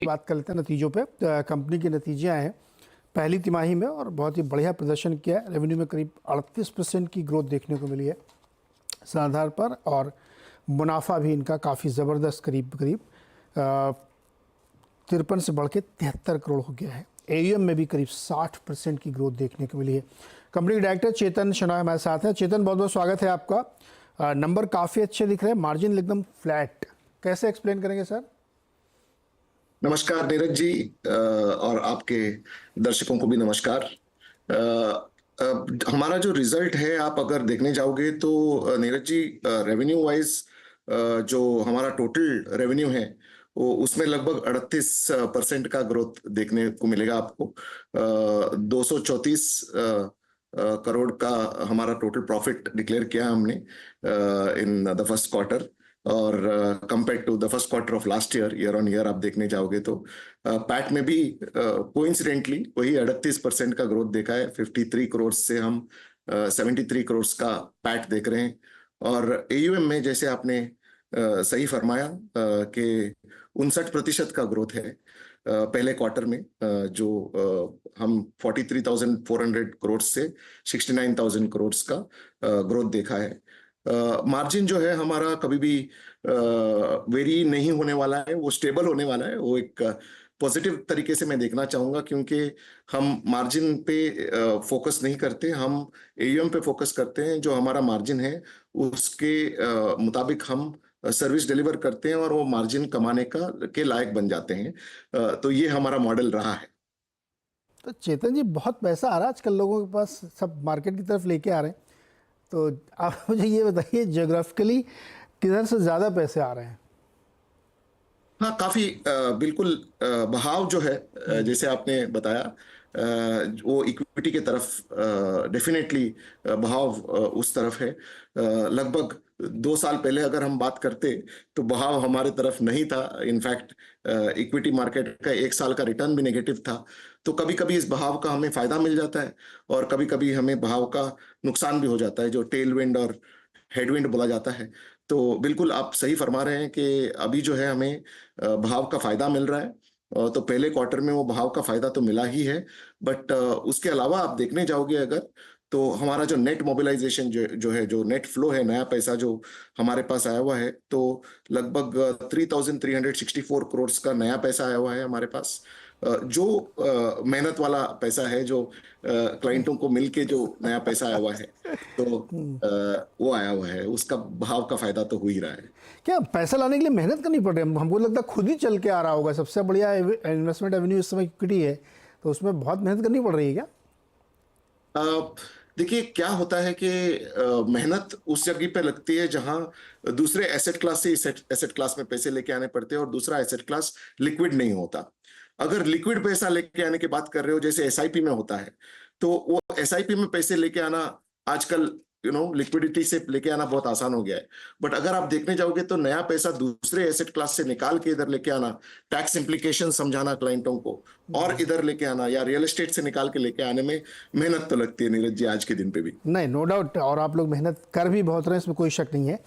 बात कर लेते हैं नतीजों पे। कंपनी के नतीजे आए हैं पहली तिमाही में और बहुत ही बढ़िया प्रदर्शन किया है। रेवेन्यू में करीब 38% की ग्रोथ देखने को मिली है इस आधार पर, और मुनाफा भी इनका काफ़ी ज़बरदस्त करीब करीब 53 से बढ़ के 73 करोड़ हो गया है। एयूएम में भी करीब 60% की ग्रोथ देखने को मिली है। कंपनी के डायरेक्टर चेतन शनॉय हमारे साथ हैं। चेतन, बहुत बहुत स्वागत है आपका। नंबर काफ़ी अच्छे दिख रहे हैं, मार्जिन एकदम फ्लैट, कैसे एक्सप्लेन करेंगे सर? नमस्कार नीरज जी, और आपके दर्शकों को भी नमस्कार। हमारा जो रिजल्ट है, आप अगर देखने जाओगे तो नीरज जी, रेवेन्यू वाइज जो हमारा टोटल रेवेन्यू है वो उसमें लगभग 38% का ग्रोथ देखने को मिलेगा आपको। 234 करोड़ का हमारा टोटल प्रॉफिट डिक्लेयर किया हमने इन द फर्स्ट क्वार्टर, और compare to the first quarter of last year on year आप देखने जाओगे तो पैट में भी कोइंसिडेंटली वही 38% का ग्रोथ देखा है। 53 करोड़ से हम 73 करोड़ का पैट देख रहे हैं। और एयूएम में जैसे आपने सही फरमाया कि 59% का ग्रोथ है पहले क्वार्टर में, जो हम 43,400 करोड़ से 69,000 करोड़ का ग्रोथ देखा है। मार्जिन जो है हमारा कभी भी वेरी नहीं होने वाला है, वो स्टेबल होने वाला है। वो एक पॉजिटिव तरीके से मैं देखना चाहूंगा, क्योंकि हम मार्जिन पे फोकस नहीं करते, हम एयूएम पे फोकस करते हैं। जो हमारा मार्जिन है उसके मुताबिक हम सर्विस डिलीवर करते हैं और वो मार्जिन कमाने का के लायक बन जाते हैं। तो ये हमारा मॉडल रहा है। तो चेतन जी, बहुत पैसा आ रहा है आजकल लोगों के पास, सब मार्केट की तरफ लेके आ रहे हैं। तो आप मुझे ये बताइए, ज्योग्राफिकली किधर से ज़्यादा पैसे आ रहे हैं? हाँ, काफी बिल्कुल बहाव जो है, जैसे आपने बताया, वो इक्विटी की तरफ डेफिनेटली बहाव उस तरफ है। लगभग 2 साल पहले अगर हम बात करते तो बहाव हमारे तरफ नहीं था। इनफैक्ट इक्विटी मार्केट का 1 साल का रिटर्न भी नेगेटिव था। तो कभी कभी इस बहाव का हमें फायदा मिल जाता है और कभी कभी हमें बहाव का नुकसान भी हो जाता है, जो टेल विंड और हेडविंड बोला जाता है। तो बिल्कुल आप सही फरमा रहे हैं कि अभी जो है हमें भाव का फायदा मिल रहा है। तो पहले क्वार्टर में वो भाव का फायदा तो मिला ही है, बट उसके अलावा आप देखने जाओगे अगर, तो हमारा जो नेट मोबिलाइजेशन जो है, जो नेट फ्लो है, नया पैसा जो हमारे पास आया हुआ है, तो लगभग 3,364 करोड़ का नया पैसा आया हुआ है हमारे पास। जो मेहनत वाला पैसा है, जो क्लाइंटों को मिलके जो नया पैसा आया हुआ है, तो वो आया हुआ है, उसका भाव का फायदा तो हो ही रहा है। क्या पैसा लाने के लिए मेहनत करनी पड़ रही है? हमको लगता है खुद ही चल के आ रहा होगा। सबसे बढ़िया इन्वेस्टमेंट एवेन्यू इस समय इक्विटी है, तो उसमें बहुत मेहनत करनी पड़ रही है क्या? अ, देखिए क्या होता है कि मेहनत उस जगह पे लगती है जहां दूसरे एसेट क्लास से इस एसेट क्लास में पैसे लेके आने पड़ते हैं और दूसरा एसेट क्लास लिक्विड नहीं होता। अगर लिक्विड पैसा लेके आने की बात कर रहे हो, जैसे एसआईपी में होता है, तो वो एसआईपी में पैसे लेके आना आजकल लिक्विडिटी से लेके आना बहुत आसान हो गया है। बट अगर आप देखने जाओगे तो नया पैसा दूसरे एसेट क्लास से निकाल के इधर लेके आना, टैक्स इम्प्लीकेशन समझाना क्लाइंटों को, और इधर लेके आना या रियल एस्टेट से निकाल के लेके आने में मेहनत तो लगती है नीरज जी, आज के दिन पे भी। नहीं, नो डाउट, और आप लोग मेहनत कर भी बहुत रहे हैं, इसमें कोई शक नहीं है।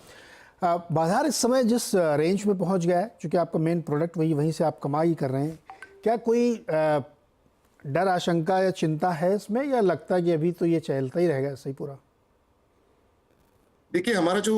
बाजार इस समय जिस रेंज में पहुंच गया है, चूँकि आपका मेन प्रोडक्ट वहीं से आप कमाई कर रहे हैं, क्या कोई डर, आशंका या चिंता है इसमें, या लगता है कि अभी तो ये चलता ही रहेगा ऐसे ही पूरा? देखिए, हमारा जो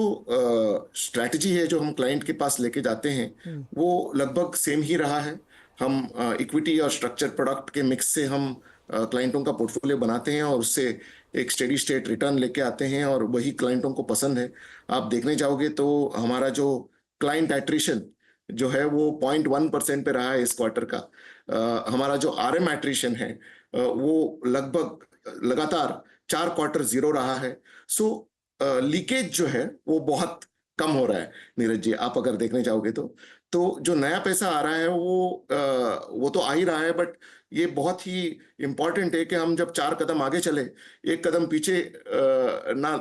स्ट्रैटेजी है, जो हम क्लाइंट के पास लेके जाते हैं, वो लगभग सेम ही रहा है। हम इक्विटी और स्ट्रक्चर प्रोडक्ट के मिक्स से हम क्लाइंटों का पोर्टफोलियो बनाते हैं और उससे एक स्टेडी स्टेट रिटर्न लेके आते हैं, और वही क्लाइंटों को पसंद है। आप देखने जाओगे तो हमारा जो क्लाइंट एट्रिशन जो है वो 0.1% पे रहा है इस क्वार्टर का। हमारा जो आरएम एट्रिशन है, वो लगभग लगातार 4 क्वार्टर जीरो रहा है। सो लीकेज जो है वो बहुत कम हो रहा है नीरज जी, आप अगर देखने जाओगे तो जो नया पैसा आ रहा है वो तो आ ही रहा है, बट ये बहुत ही इंपॉर्टेंट है कि हम जब 4 कदम आगे चले, एक कदम पीछे ना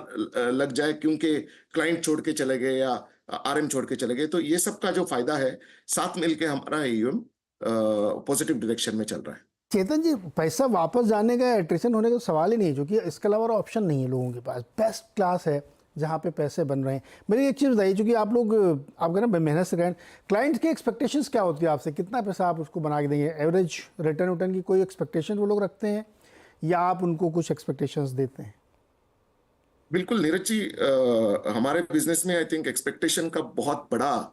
लग जाए, क्योंकि क्लाइंट छोड़ के चले गए या आरएम छोड़ के चले गए। तो ये सब का जो फायदा है, साथ मिलके हमारा एयूएम पॉजिटिव डायरेक्शन में चल रहा है। चेतन जी, पैसा वापस जाने का, एट्रिशन होने का तो सवाल ही नहीं है, क्योंकि इसके अलावा और ऑप्शन नहीं है लोगों के पास। बेस्ट क्लास है, जहाँ पे पैसे बन रहे हैं। मेरी एक चीज़ बताइए, चूँकि आप लोग आप कह रहे हैं मेहनत से करें, क्लाइंट की एक्सपेक्टेशंस क्या होती है आपसे, कितना पैसा आप उसको बना के देंगे? एवरेज रिटर्न की कोई एक्सपेक्टेशन वो लोग रखते हैं या आप उनको कुछ एक्सपेक्टेशंस देते हैं? बिल्कुल नीरज जी, हमारे बिजनेस में आई थिंक एक्सपेक्टेशन का बहुत बड़ा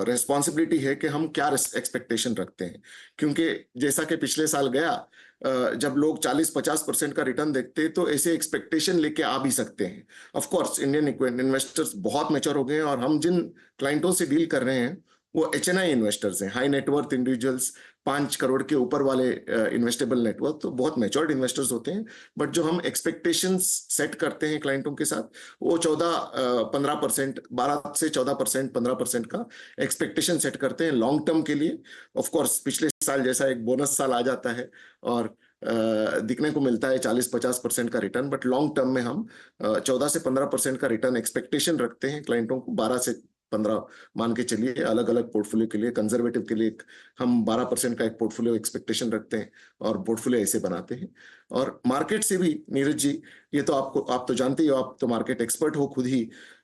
रेस्पॉन्सिबिलिटी है कि हम क्या एक्सपेक्टेशन रखते हैं। क्योंकि जैसा कि पिछले साल गया, जब लोग 40-50% का रिटर्न देखते हैं तो ऐसे एक्सपेक्टेशन लेके आ भी सकते हैं। ऑफ कोर्स इंडियन इन्वेस्टर्स बहुत मैच्योर हो गए हैं, और हम जिन क्लाइंटों से डील कर रहे हैं वो एचएनआई इन्वेस्टर्स हैं, हाई नेटवर्थ इंडिविजुअल्स, 5 करोड़ के ऊपर वाले इन्वेस्टेबल नेटवर्थ, तो बहुत मैच्योर्ड इन्वेस्टर्स होते हैं। बट जो हम एक्सपेक्टेशंस सेट करते हैं क्लाइंटों के साथ, वो 14-15%, 12 से 14%, 15% का एक्सपेक्टेशन सेट करते हैं लॉन्ग टर्म के लिए। ऑफ कोर्स पिछले साल जैसा एक बोनस साल आ जाता है और दिखने को मिलता है 40-50% का रिटर्न, बट लॉन्ग टर्म में हम 14 से 15% का रिटर्न एक्सपेक्टेशन रखते हैं क्लाइंटों को। 12 से 15 मान के चलिए, अलग अलग पोर्टफोलियो के लिए, कंजर्वेटिव के लिए हम 12% का एक पोर्टफोलियो एक्सपेक्टेशन रखते हैं और पोर्टफोलियो ऐसे बनाते हैं। और मार्केट से भी नीरज जी, ये तो आप तो जानते ही हो, आप तो मार्केट एक्सपर्ट हो खुद ही,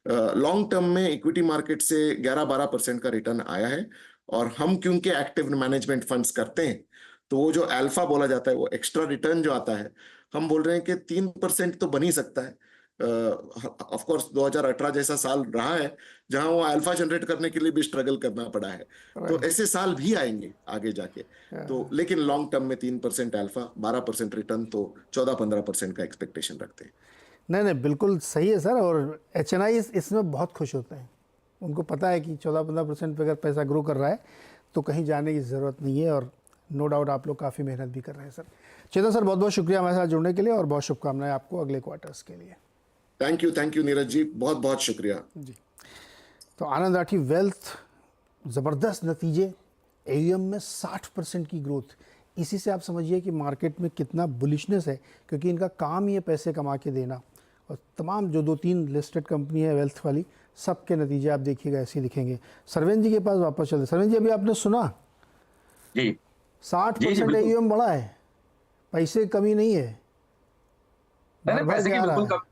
लॉन्ग टर्म में इक्विटी मार्केट से 11-12% का रिटर्न आया है। और हम क्योंकि एक्टिव मैनेजमेंट फंड्स करते हैं, तो वो जो अल्फा बोला जाता है, वो एक्स्ट्रा रिटर्न जो आता है, हम बोल रहे हैं कि 3% तो बन ही सकता है। ऑफ कोर्स 2018 जैसा साल रहा है जहां वो अल्फा जनरेट करने के लिए भी स्ट्रगल करना पड़ा है, तो ऐसे साल भी आएंगे आगे जाके। तो लेकिन लॉन्ग टर्म में 3% अल्फा, 12% रिटर्न, तो 14-15% का एक्सपेक्टेशन रखते हैं। नहीं नहीं, बिल्कुल सही है सर। और एचएनआई इसमें बहुत खुश होते हैं, उनको पता है कि 14-15% पे अगर पैसा ग्रो कर रहा है तो कहीं जाने की ज़रूरत नहीं है। और नो डाउट आप लोग काफ़ी मेहनत भी कर रहे हैं सर। चेतन सर, बहुत बहुत शुक्रिया हमारे साथ जुड़ने के लिए, और बहुत शुभकामनाएं आपको अगले क्वार्टर्स के लिए। थैंक यू नीरज जी, बहुत बहुत शुक्रिया जी। तो आनंद राठी वेल्थ, ज़बरदस्त नतीजे, एयूएम में 60% की ग्रोथ। इसी से आप समझिए कि मार्केट में कितना बुलिशनेस है, क्योंकि इनका काम ही है पैसे कमा के देना। और तमाम जो 2-3 लिस्टेड कंपनी है वेल्थ वाली, सबके नतीजे आप देखिएगा ऐसे ही दिखेंगे। सरवेन जी के पास वापस चलते। सरवेन जी, अभी आपने सुना जी 60% एयूएम बढ़ा है, पैसे कमी नहीं है, भर भर पैसे के की आ रहा बिल्कुल है।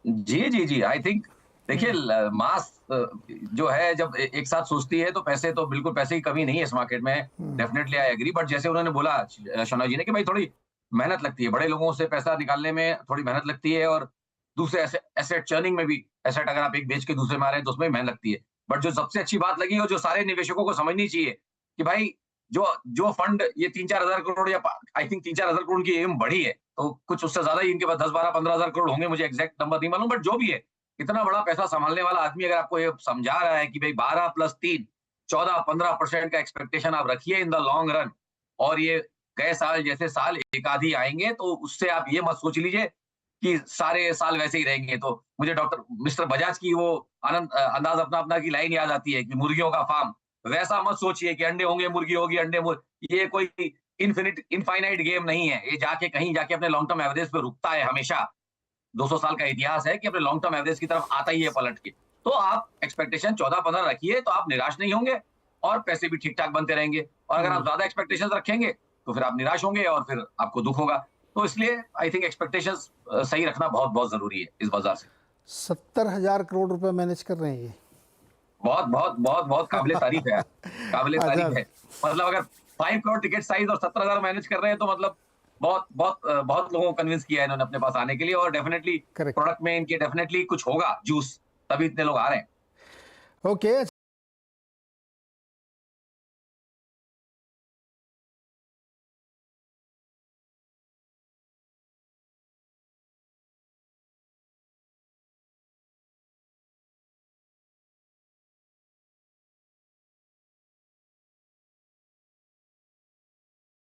जी आई थिंक देखिए, मास जो है जब एक साथ सोचती है तो पैसे तो बिल्कुल, पैसे की कमी नहीं है इस मार्केट में। Definitely I agree. बट जैसे उन्होंने बोला शौनक जी ने कि भाई थोड़ी मेहनत लगती है, बड़े लोगों से पैसा निकालने में थोड़ी मेहनत लगती है, और दूसरे एसेट चर्निंग में भी, एसेट अगर आप एक बेच के दूसरे में आ रहे हैं तो उसमें भी मेहनत लगती है। बट जो सबसे अच्छी बात लगी, और जो सारे निवेशकों को समझनी चाहिए, कि भाई जो जो फंड ये 3-4 हजार करोड़, या आई थिंक 3-4 हजार करोड़ की एम बढ़ी है, तो कुछ उससे ज्यादा ही इनके पास 10-12-15 हजार करोड़ होंगे, मुझे एग्जैक्ट नंबर नहीं मालूम, बट जो भी है, इतना बड़ा पैसा संभालने वाला आदमी अगर आपको ये समझा रहा है कि भाई 12 + 3 14-15% का एक्सपेक्टेशन आप रखिए इन द लॉन्ग रन, और ये गए साल जैसे साल एक आधी आएंगे, तो उससे आप ये मत सोच लीजिए कि सारे साल वैसे ही रहेंगे। तो मुझे डॉक्टर मिस्टर बजाज की वो अंदाज अपना अपना की लाइन याद आती है कि मुर्गियों का फार्म, वैसा मत सोचिए कि अंडे होंगे, मुर्गी होगी, ये कोई इनफाइनाइट गेम नहीं है। ये जाके कहीं जाके अपने लॉन्ग टर्म एवरेज पे रुकता है हमेशा। 200 साल का इतिहास है कि अपने लॉन्ग टर्म एवरेज की तरफ आता ही है पलट के। तो आप एक्सपेक्टेशन 14-15 रखिए, तो आप निराश नहीं होंगे, और पैसे भी ठीक ठाक बनते रहेंगे। और अगर आप ज्यादा एक्सपेक्टेशन रखेंगे तो फिर आप निराश होंगे और फिर आपको दुख होगा। तो इसलिए आई थिंक एक्सपेक्टेशंस सही रखना बहुत बहुत जरूरी है इस बाजार से। 70,000 करोड़ रुपए मैनेज कर रहे हैं ये। बहुत बहुत बहुत बहुत काबिले तारीफ है, काबिले तारीफ अच्छा। है। मतलब अगर 5 करोड़ टिकट साइज और 17,000 मैनेज कर रहे हैं, तो मतलब बहुत बहुत बहुत लोगों को कन्विंस किया है इन्होंने अपने पास आने के लिए, और डेफिनेटली करेक्ट। प्रोडक्ट में इनके डेफिनेटली कुछ होगा जूस, तभी इतने लोग आ रहे हैं। ओके।